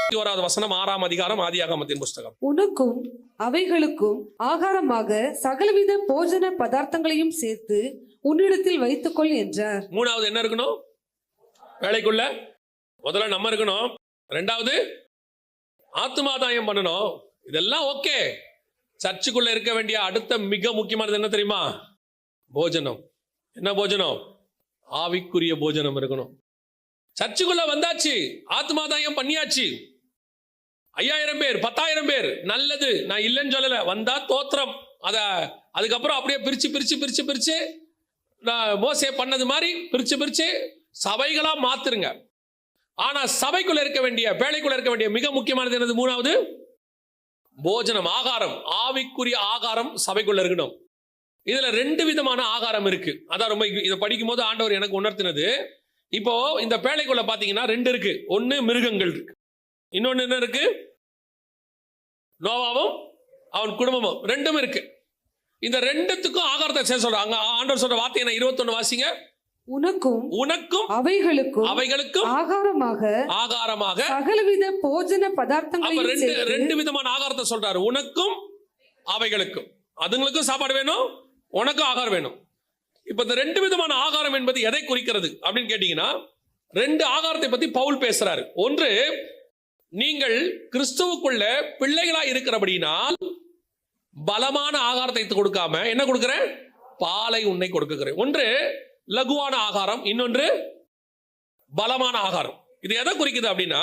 21வது வசனம் 6ஆம் அதிகாரம் ஆதியாகமத்தின் புஸ்தகம். உனக்கும் அவைகளுக்கும் ஆகாரமாக சகலவித போஜன பதார்த்தங்களையும் சேர்த்து உன்னிடத்தில் வைத்துக்கொள் என்றார். 3வது என்ன இருக்கணும்? வேலைக்குள்ள முதல்ல நம்ம இருக்கணும். 2வது ஆத்துமாதாயம் பண்ணணும். இதெல்லாம் ஓகே. சர்ச்சுக்குள்ள இருக்க வேண்டிய அடுத்த மிக முக்கியமானது என்ன தெரியுமா? போஜனம். என்ன போஜனம்? ஆவிக்குரிய போஜனம் இருக்கணும். சர்ச்சுக்குள்ள வந்தாச்சு, ஆத்மாதாயம் பண்ணியாச்சு. 5000 பேர் 10,000 பேர் நல்லது, நான் இல்லைன்னு சொல்லல. வந்தா தோத்திரம். அதுக்கப்புறம் அப்படியே பிரிச்சு பிரிச்சு பிரிச்சு பிரிச்சு மோசே பண்ணது மாதிரி பிரிச்சு பிரிச்சு சபைகளா மாத்துருங்க. ஆனா சபைக்குள்ள இருக்க வேண்டிய, பேழைக்குள்ள இருக்க வேண்டிய மிக முக்கியமானது என்னது? 3வது போஜனம், ஆகாரம். ஆவிக்குரிய ஆகாரம் சபைக்குள்ள இருக்கணும். இதுல 2 விதமான ஆகாரம் இருக்கு. அதான் ரொம்ப இதை படிக்கும் போது ஆண்டவர் எனக்கு உணர்த்தினது. இப்போ இந்த பேழைக்குள்ள பாத்தீங்கன்னா 2 இருக்கு. ஒன்னு மிருகங்கள் இருக்கு, இன்னொன்னு என்ன இருக்கு? நோவாவும் அவன் குடும்பமும் 2ம் இருக்கு. இந்த 2த்துக்கும் ஆகாரத்தை சேர்த்து சொல்ற அங்க ஆண்டவர் சொல்ற வார்த்தை என்ன? 21 வாசிங்க. உனக்கும் அவைகளுக்கும் ஆகாரமாக சகலவித போஜன பதார்த்தங்களையும் 2 விதமான ஆகாரத்தை சொல்றாரு. உனக்கும் அவைகளுக்கும், அதுங்களுக்கும் சாப்பாடு வேணும், உனக்கும் ஆகாரம் வேணும். இப்ப இந்த 2 விதமான ஆகாரம் என்பது எதை குறிக்கிறது அப்படின்னு கேட்டீங்கன்னா, 2 ஆகாரத்தை பத்தி பவுல் பேசுறாரு. ஒன்று, நீங்கள் கிறிஸ்துவுக்குள்ள பிள்ளைகளா இருக்கிறபடினால் பலமான ஆகாரத்தை கொடுக்காம என்ன கொடுக்கிறேன்? பாலை உன்னை கொடுக்கிறேன். ஒன்று லகுவான ஆகாரம், இன்னொன்று பலமான ஆகாரம். இது எதை குறிக்குது அப்படின்னா,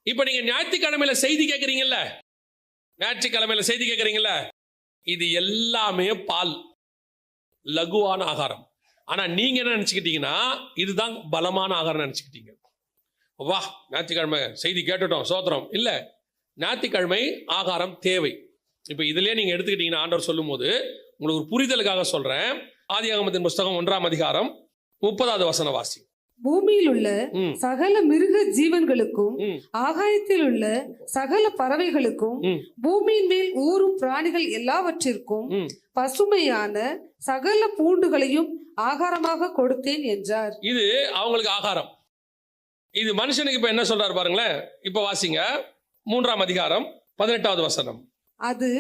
இப்ப நீங்க ஞாயிற்றுக்கிழமையில செய்தி கேட்கறீங்கல்ல, ஞாயிற்றுக்கிழமையில செய்தி கேட்கறீங்கல்ல, இது எல்லாமே பால், லகுவான ஆகாரம். ஆனா நீங்க என்ன நினைச்சுக்கிட்டீங்கன்னா, இதுதான் பலமான ஆகாரம் நினைச்சுக்கிட்டீங்க. வா, ஞாயிற்றுக்கிழமை செய்தி கேட்டுட்டோம், சோத்திரம். இல்ல, ஞாயிற்றுக்கிழமை ஆகாரம் தேவை. இப்ப இதுலயே நீங்க எடுத்துக்கிட்டீங்கன்னா, ஆண்டவர் சொல்லும் போது உங்களுக்கு ஒரு புரிதலுக்காக சொல்றேன். ஆதியாகமத்தின் புஸ்தகம் 1ஆம் அதிகாரம் 30வது வசனம் வாசி. பூமியில் உள்ள சகல மிருக ஜீவன்களுக்கும், ஆகாயத்தில் உள்ள சகல பறவைகளுக்கும், பூமியின் மேல் ஊறும் பிராணிகள் எல்லாவற்றிற்கும் பசுமையான சகல பூண்டுகளையும் ஆகாரமாக கொடுத்தேன் என்றார். இது அவங்களுக்கு ஆகாரம். இது மனுஷனுக்கு இப்ப என்ன சொல்றாரு பாருங்களேன். இப்ப வாசிங்க 3ஆம் அதிகாரம் 18வது வசனம். அது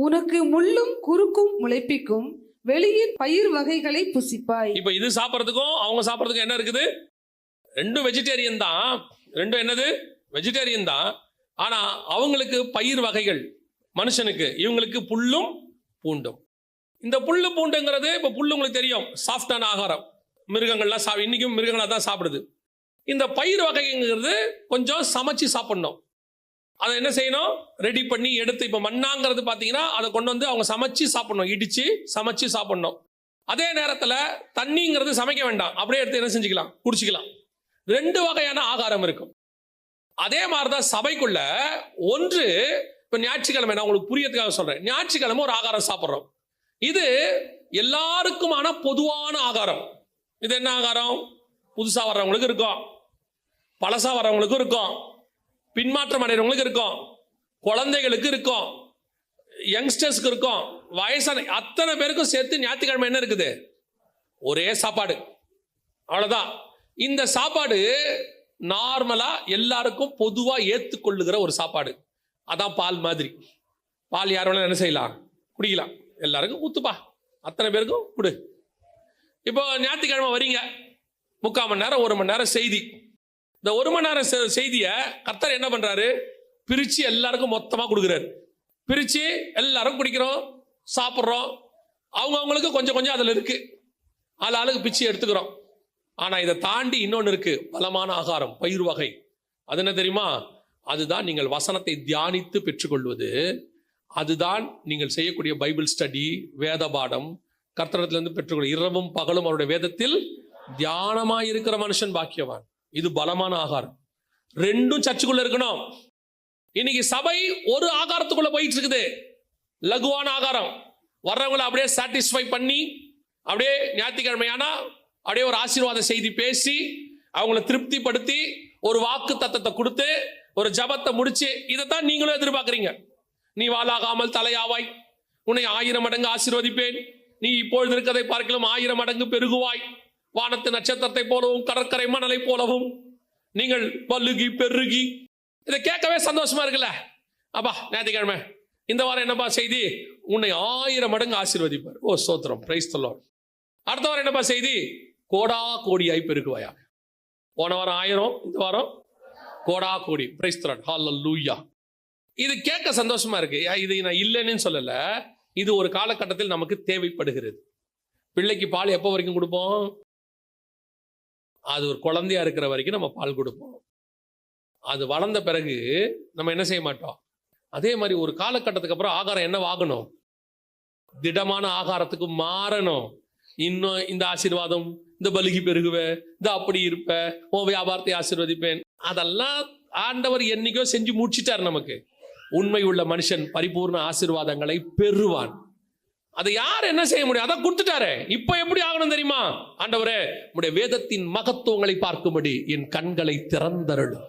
உனக்கு முள்ளும் குறுக்கும் முளைப்பிக்கும் வெளியின் பயிர் வகைகளை புசிப்பாய். இப்ப இது சாப்பிட்றதுக்கும் அவங்க சாப்பிட்றதுக்கும் என்ன இருக்குது? 2 வெஜிடேரியன் தான். 2 என்னது? வெஜிடேரியன் தான். ஆனா அவங்களுக்கு பயிர் வகைகள், மனுஷனுக்கு, இவங்களுக்கு புல்லும் பூண்டும். இந்த புல்லு பூண்டுங்கிறது, இப்ப புல்லு உங்களுக்கு தெரியும், சாஃப்டான ஆகாரம். மிருகங்கள்லாம் இன்னைக்கும் மிருகங்களா தான் சாப்பிடுது. இந்த பயிர் வகைங்கிறது கொஞ்சம் சமைச்சு சாப்பிடணும். அதை என்ன செய்யணும்? ரெடி பண்ணி எடுத்து, இப்ப மண்ணாங்கிறது பாத்தீங்கன்னா அதை கொண்டு வந்து அவங்க சமைச்சு சாப்பிடணும், இடிச்சு சமைச்சு சாப்பிடணும். அதே நேரத்துல தண்ணிங்கிறது சமைக்க வேண்டாம், அப்படியே எடுத்து என்ன செஞ்சுக்கலாம்? குடிச்சிக்கலாம். 2 வகையான ஆகாரம் இருக்கும். அதே மாதிரிதான் சபைக்குள்ள ஒன்று. இப்ப ஞாயிற்றுக்கிழமை, நான் உங்களுக்கு புரியறதுக்காக சொல்றேன், ஞாயிற்றுக்கிழமை ஒரு ஆகாரம் சாப்பிட்றோம். இது எல்லாருக்குமான பொதுவான ஆகாரம். இது என்ன ஆகாரம்? புதுசா வர்றவங்களுக்கு இருக்கும், பழசா வர்றவங்களுக்கு இருக்கும், பின்மாற்றம் அடைகிறவங்களுக்கு இருக்கும், குழந்தைகளுக்கு இருக்கும், யங்ஸ்டர்ஸ்க்கு இருக்கும், வயசான அத்தனை பேருக்கும் சேர்த்து ஞாயிற்றுக்கிழமை என்ன இருக்குது? ஒரே சாப்பாடு, அவ்வளவுதான். இந்த சாப்பாடு நார்மலா எல்லாருக்கும் பொதுவா ஏத்துக்கொள்ளுகிற ஒரு சாப்பாடு. அதான் பால் மாதிரி. பால் யார் வேணாலும் என்ன செய்யலாம்? குடிக்கலாம். எல்லாருக்கும் ஊத்துப்பா, அத்தனை பேருக்கும் குடு. இப்போ ஞாயிற்றுக்கிழமை வரீங்க, 3/4 மணி நேரம் 1 மணி நேரம் செய்தி. இந்த 1 மணி நேரம் செய்தியை கர்த்தர் என்ன பண்றாரு? பிரிச்சு எல்லாருக்கும் மொத்தமா கொடுக்குறாரு. பிரிச்சு எல்லாரும் குடிக்கிறோம், சாப்பிட்றோம். அவங்களுக்கு கொஞ்சம் கொஞ்சம் அதுல இருக்கு, ஆளுக்கு பிச்சு எடுத்துக்கிறோம். ஆனா இதை தாண்டி இன்னொன்னு இருக்கு, பலமான ஆகாரம், பயிர் வகை. அது என்ன தெரியுமா? அதுதான் நீங்கள் வசனத்தை தியானித்து பெற்றுக்கொள்வது. அதுதான் நீங்கள் செய்யக்கூடிய பைபிள் ஸ்டடி, வேத பாடம், கர்த்தரிடத்திலிருந்து பெற்றுக்கொள்ள. இரவும் பகலும் அவருடைய வேதத்தில் தியானமாய் இருக்கிற மனுஷன் பாக்கியவான். இது பலமான ஆகாரம். 2ம் சர்ச்சுக்குள்ள இருக்கணும். இன்னைக்கு சபை ஒரு ஆகாரத்துக்குள்ள போயிட்டு இருக்குது, லகுவான ஆகாரம். வர்றவங்களை அப்படியே சாட்டிஸ்ஃபை பண்ணி, அப்படியே ஞாயிற்றுக்கிழமையானா அப்படியே ஒரு ஆசீர்வாத செய்தி பேசி அவங்கள திருப்திப்படுத்தி ஒரு வாக்கு தத்தத்தை கொடுத்து ஒரு ஜபத்தை முடிச்சு, இதைத்தான் நீங்களும் எதிர்பார்க்குறீங்க. நீ வாளாகாமல் தலையாவாய், உன்னை 1000 மடங்கு ஆசீர்வதிப்பேன், நீ இப்பொழுது இருக்கிறதை பார்க்கலாம் 1000 மடங்கு பெருகுவாய், வானத்து நட்சத்திரத்தை போலவும் கடற்கரை மணலை போலவும் நீங்கள் பல்லுகி பெருகி இதை கேட்கவே சந்தோஷமா இருக்குல்ல. அப்பா ஞாயிற்றுக்கிழமை இந்த வாரம் என்னப்பா செய்தி? உன்னை 1000 மடங்கு ஆசீர்வதிப்பார். ஓ ஸ்தோத்திரம், பிரைஸ் தி லார்ட். அடுத்த வாரம் என்னப்பா செய்தி? கோடா கோடியாய் பெருகுவாயாக. போன வாரம் 1000, இந்த வாரம் கோடா கோடி. பிரைஸ் தி லார்ட், ஹல்லேலூயா. இது கேட்க சந்தோஷமா இருக்கு. இது நான் இல்லைன்னு சொல்லல, இது ஒரு காலகட்டத்தில் நமக்கு தேவைப்படுகிறது. பிள்ளைக்கு பால் எப்போ வரைக்கும் கொடுப்போம்? அது ஒரு குழந்தையா இருக்கிற வரைக்கும் நம்ம பால் கொடுப்போம். அது வளர்ந்த பிறகு நம்ம என்ன செய்ய மாட்டோம். அதே மாதிரி ஒரு காலகட்டத்துக்கு அப்புறம் ஆகாரம் என்ன ஆகணும்? திடமான ஆகாரத்துக்கு மாறணும். இன்னும் இந்த ஆசீர்வாதம், இந்த பலுகி பெருகுவ, இந்த அப்படி இருப்ப, உன் வியாபாரத்தை ஆசீர்வதிப்பேன், அதெல்லாம் ஆண்டவர் என்னைக்கோ செஞ்சு முடிச்சிட்டார் நமக்கு. உண்மை உள்ள மனுஷன் பரிபூர்ண ஆசீர்வாதங்களை பெறுவான். அதை யார் என்ன செய்ய முடியும்? அதை கொடுத்துட்டாரு. இப்ப எப்படி ஆகணும் தெரியுமா? ஆண்டவரே, உம்முடைய வேதத்தின் மகத்துவங்களை பார்க்கும்படி என் கண்களை திறந்தருளும்,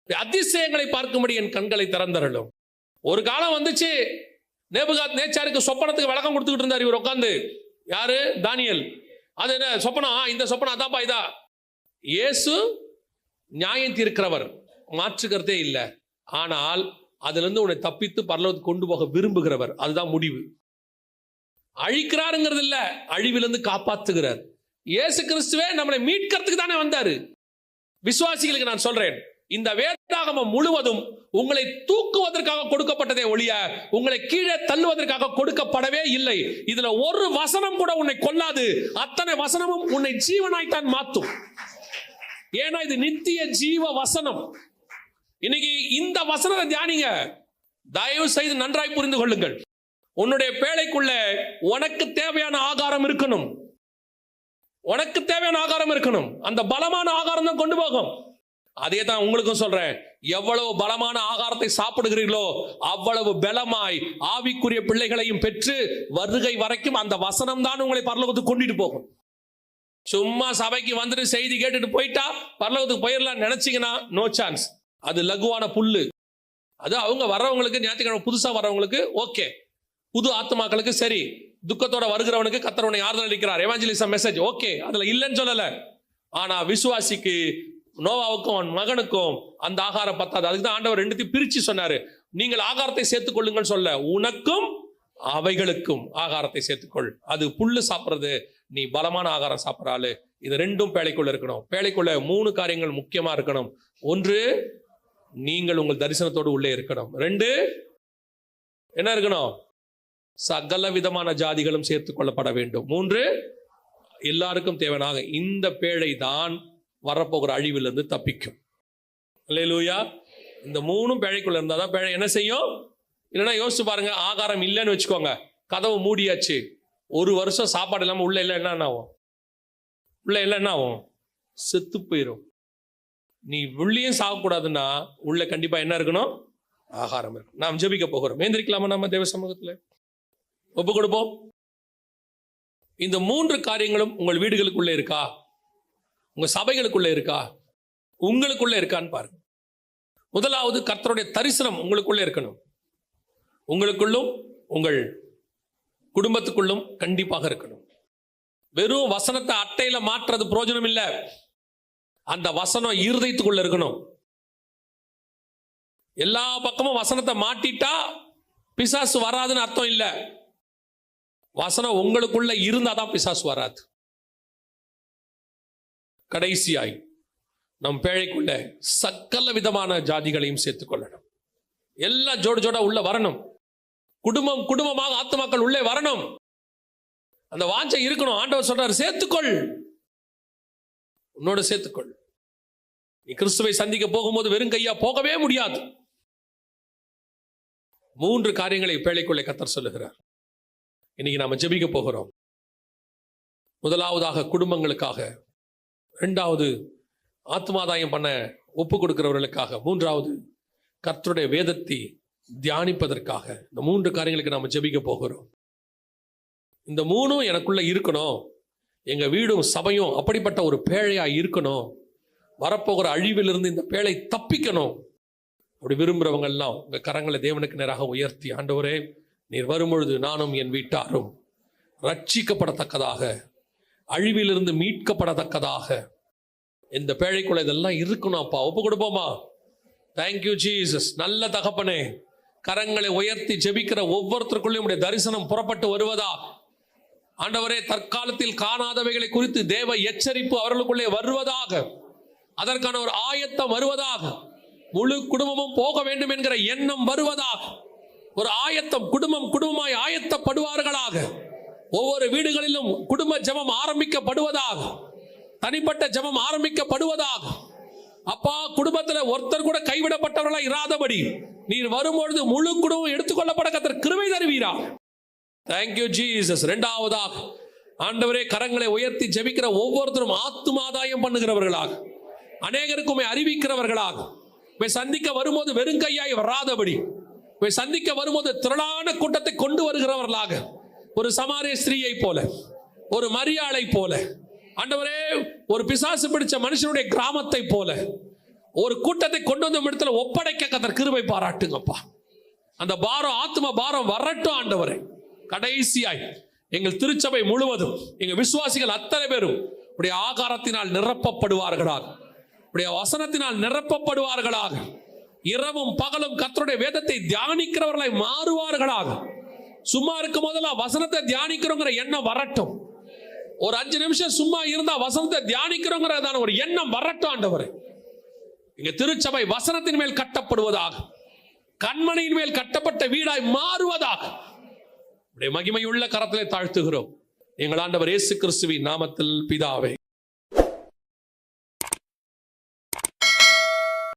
அதிசயங்களை பார்க்கும்படி என் கண்களை திறந்தருளும். ஒரு காலம் வந்துச்சு, நேபுகாத் நேச்சாருக்கு சொப்பனத்துக்கு விளக்கம் கொடுத்துக்கிட்டு இருந்தார் இவர் உட்கார்ந்து. யாரு? தானியேல். அது என்ன சொப்பனம்? இந்த சொப்பனம் அதான்ப்பா இதா. இயேசு நியாயம் தீர்க்கிறவர், மாற்றுக்கிறதே இல்லை. ஆனால் அதுல இருந்து உன்னை தப்பித்து பரலோகத்துக்கு கொண்டு போக விரும்புகிறவர். அதுதான் முடிவு. அழிக்கிறாருங்கிறது இல்ல, அழிவிலிருந்து காப்பாத்துகிறார். இயேசு கிறிஸ்துவே நம்மளை மீட்கிறதுக்கு தானே வந்தாரு. விசுவாசிகளுக்கு நான் சொல்றேன், இந்த வேதாகமம் முழுவதும் உங்களை தூக்குவதற்காக கொடுக்கப்பட்டதே ஒழிய உங்களை கீழே தள்ளுவதற்காக கொடுக்கப்படவே இல்லை. இதுல ஒரு வசனம் கூட உன்னை கொல்லாது. அத்தனை வசனமும் உன்னை ஜீவனாய்த்தான் மாற்றும். ஏன்னா இது நித்திய ஜீவ வசனம். இன்னைக்கு இந்த வசனத்தை தியானிங்க. தயவு செய்து நன்றாய் புரிந்து கொள்ளுங்கள். உன்னுடைய பேழைக்குள்ள உனக்கு தேவையான ஆகாரம் இருக்கணும். உனக்கு தேவையான ஆகாரம் இருக்கணும். அந்த பலமான ஆகாரம் தான் கொண்டு போகும். அதே தான் உங்களுக்கும் சொல்றேன். எவ்வளவு பலமான ஆகாரத்தை சாப்பிடுகிறீர்களோ அவ்வளவு பலமாய் ஆவிக்குரிய பிள்ளைகளையும் பெற்று வருகை வரைக்கும் அந்த வசனம் தான் உங்களை பரலோகத்துக்கு கொண்டுட்டு போகும். சும்மா சபைக்கு வந்துட்டு செய்தி கேட்டுட்டு போயிட்டா பரலோகத்துக்கு போயிடலாம் நினைச்சீங்கன்னா நோ சான்ஸ். அது லகுவான புல்லு. அது அவங்க வர்றவங்களுக்கு, ஞாயிற்றுக்கிழமை புதுசா வர்றவங்களுக்கு ஓகே, புது ஆத்மாக்களுக்கு சரி, துக்கத்தோட வருகிறவனுக்கு கர்த்தர் உன்னை ஆறுதல் அளிக்கிறார், எவாஞ்சலிசம் மெசேஜ் ஓகே, அதுல இல்லைன்னு சொல்லல. ஆனா விசுவாசிக்கு, நோவாவுக்கும் அவன் மகனுக்கும் அந்த ஆகாரம் பத்தாது. அதுக்கு தான் ஆண்டவர் ரெண்டுத்தையும் பிரிச்சு சொன்னாரு. நீங்கள் ஆகாரத்தை சேர்த்துக் கொள்ளுங்கள் சொல்ல, உனக்கும் அவைகளுக்கும் ஆகாரத்தை சேர்த்துக்கொள். அது புல்லு சாப்பிட்றது, நீ பலமான ஆகாரம் சாப்பிட்றாள். இது ரெண்டும் பேழைக்குள்ள இருக்கணும். பேழைக்குள்ள 3 காரியங்கள் முக்கியமா இருக்கணும். 1, நீங்கள் உங்கள் தரிசனத்தோடு உள்ளே இருக்கணும். 2, என்ன இருக்கணும்? சகல விதமான ஜாதிகளும் சேர்த்துக் கொள்ளப்பட வேண்டும். 3, எல்லாருக்கும் தேவையான இந்த பேழை தான் வரப்போகிற அழிவிலிருந்து தப்பிக்கும். அல்லேலூயா. இந்த 3 பேழைக்குள்ள இருந்தாதான் பேழை என்ன செய்யும். இல்லைன்னா யோசிச்சு பாருங்க, ஆகாரம் இல்லைன்னு வச்சுக்கோங்க, கதவு மூடியாச்சு, 1 வருஷம் சாப்பாடு இல்லாம உள்ள இல்லை, என்ன ஆகும்? உள்ள இல்லை என்ன ஆகும்? செத்து போயிடும். நீ உள்ளேயும் சாகக்கூடாதுன்னா உள்ள கண்டிப்பா என்ன இருக்கணும்? ஆகாரம் இருக்கும். நாம் ஜெபிக்க போகிறோம். ஏந்திரிக்கலாமா? நம்ம தேவ சமூகத்துல ஒப்பு கொடுப்போம். இந்த 3 காரியங்களும் உங்கள் வீடுகளுக்குள்ள இருக்கா? உங்க சபைகளுக்குள்ள இருக்கா? உங்களுக்குள்ள இருக்கான்னு பாருங்க. முதலாவது, கர்த்தருடைய தரிசனம் உங்களுக்குள்ள இருக்கணும். உங்களுக்குள்ளும் உங்கள் குடும்பத்துக்குள்ளும் கண்டிப்பாக இருக்கணும். வெறும் வசனத்தை அட்டையில மாற்றுறது பிரயோஜனம் இல்லை. அந்த வசனம் இருதயத்துக்குள்ள இருக்கணும். எல்லா பக்கமும் வசனத்தை மாட்டிட்டா பிசாசு வராதுன்னு அர்த்தம் இல்லை. வசனம் உங்களுக்குள்ள இருந்தாதான் பிசாசு வராது. கடைசியாய் நம் பேழைக்குள்ள சகல விதமான ஜாதிகளையும் சேர்த்துக் கொள்ளணும். எல்லாம் ஜோடு ஜோடா உள்ள வரணும். குடும்பம் குடும்பமாக ஆத்துமாக்கள் உள்ளே வரணும். அந்த வாஞ்சை இருக்கணும். ஆண்டவர் சொல்றாரு, சேர்த்துக்கொள், உன்னோட சேர்த்துக்கொள். நீ கிறிஸ்துவை சந்திக்க போகும்போது வெறும் கையா போகவே முடியாது. 3 காரியங்களை பேழைக்குள்ளே கர்த்தர் சொல்லுகிறார். இன்னைக்கு நாம ஜெபிக்க போகிறோம். முதலாவதாக குடும்பங்களுக்காக, 2வது ஆத்மாதாயம் பண்ண ஒப்பு கொடுக்கிறவர்களுக்காக, 3வது கர்த்தருடைய வேதத்தை தியானிப்பதற்காக. இந்த 3 காரியங்களுக்கு நாம ஜெபிக்க போகிறோம். இந்த 3 எனக்குள்ள இருக்கணும். எங்க வீடும் சபையும் அப்படிப்பட்ட ஒரு பேழையா இருக்கணும். வரப்போகிற அழிவிலிருந்து இந்த பேழை தப்பிக்கணும். அப்படி விரும்புறவங்க எல்லாம் உங்க கரங்களை தேவனுக்கு நேராக உயர்த்தி, ஆண்டவரே, நீர் வரும்பொழுது நானும் என் வீட்டாரும் ரட்சிக்கப்படத்தக்கதாக, அழிவிலிருந்து மீட்கப்படத்தக்கதாக இந்த பேழைக்குள்ள இதெல்லாம் இருக்கணும். அப்பா ஒப்பு கொடுப்போமா? Thank you Jesus. நல்ல தகப்பனே, கரங்களை உயர்த்தி ஜெபிக்கிற ஒவ்வொருத்தருக்குள்ளேயும் உடைய தரிசனம் புறப்பட்டு வருவதா. ஆண்டவரே, தற்காலத்தில் காணாதவைகளை குறித்து தேவ எச்சரிப்பு அவர்களுக்குள்ளே வருவதாக, அதற்கான ஒரு ஆயத்தம் வருவதாக, முழு குடும்பமும் போக வேண்டும் என்கிற எண்ணம் வருவதாக, ஒரு ஆயத்தம், குடும்பமாய் ஆயத்தப்படுவார்களாக. ஒவ்வொரு வீடுகளிலும் குடும்ப ஜெபம் ஆரம்பிக்கப்படுவதாக, தனிப்பட்ட ஜெபம் ஆரம்பிக்கப்படுவதாக. அப்பா, குடும்பத்தில் ஒருத்தர் கூட கைவிடப்பட்டவர்களா இராதபடி நீர் வரும்பொழுது முழு குடும்பம் எடுத்துக்கொள்ளப்பட கர்த்தர் கிருபை தருவீரா. Thank you Jesus. இரண்டாவதாக ஆண்டவரே, கரங்களை உயர்த்தி ஜெபிக்கிற ஒவ்வொருத்தரும் ஆத்துமாதாயம் பண்ணுகிறவர்களாக, அநேகருக்குமே அறிவிக்கிறவர்களாக, சந்திக்க வரும்போது வெறுங்கையாய் வராதபடி, சந்திக்க வரும்போது திரளான கூட்டத்தை கொண்டு வருகிறவர்களாக, ஒரு சமாரிய ஸ்திரீயை போல, ஒரு மரியாளை போல, ஆண்டவரே, ஒரு பிசாசு பிடிச்ச மனுஷனுடைய கிராமத்தை போல ஒரு கூட்டத்தை கொண்டு வந்த இடத்துல ஒப்படைக்க கர்த்தர் கிருபை பாராட்டுங்கப்பா. அந்த பாரம், ஆத்ம பாரம் வரட்டும் ஆண்டவரே. கடைசியாய் எங்கள் திருச்சபை முழுவதும், எங்கள் விசுவாசிகள் அத்தனை பேரும் உடைய ஆகாரத்தினால் நிரப்பப்படுவார்களாக, உடைய வசனத்தினால் நிரப்பப்படுவார்களாக, இரவும் பகலும் கர்த்தருடைய வேதத்தை தியானிக்கிறவர்களாய் மாறுவார்களாக. சும்மா இருக்கும் போதெல்லாம் வசனத்தை தியானிக்கிறோங்கிற எண்ணம் வரட்டும். ஒரு 5 நிமிஷம் சும்மா இருந்தா வசனத்தை தியானிக்கிறோங்கிறதான ஒரு எண்ணம் வரட்டும் ஆண்டவரே. எங்க திருச்சபை வசனத்தின் மேல் கட்டப்படுவதாக, கண்மணியின் மேல் கட்டப்பட்ட வீடாய் மாறுவதாக மகிமையுள்ள கரத்திலே தாழ்த்துகிறோம் எங்கள் ஆண்டவர் இயேசு கிறிஸ்துவின் நாமத்தில் பிதாவே.